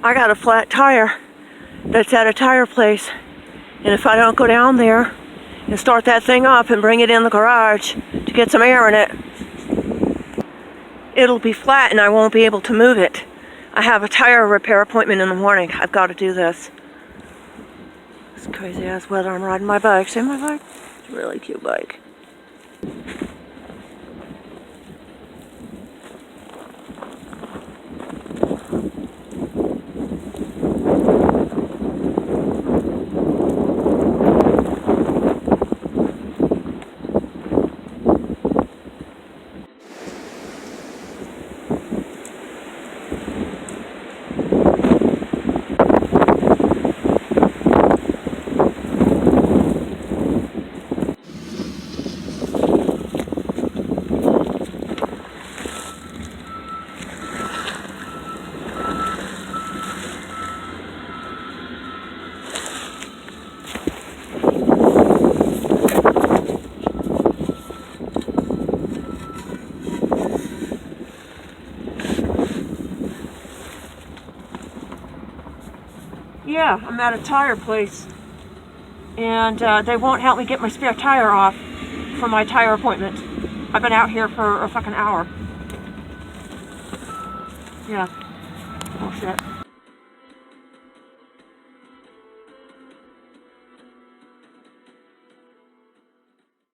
I got a flat tire that's at a tire place, and if I don't go down there and start that thing up and bring it in the garage to get some air in it, it'll be flat and I won't be able to move it. I have a tire repair appointment in the morning. I've got to do this. It's crazy ass weather. I'm riding my bike. See my bike? It's a really cute bike. Yeah, I'm at a tire place, and they won't help me get my spare tire off for my tire appointment. I've been out here for a fucking hour. Yeah. Oh shit.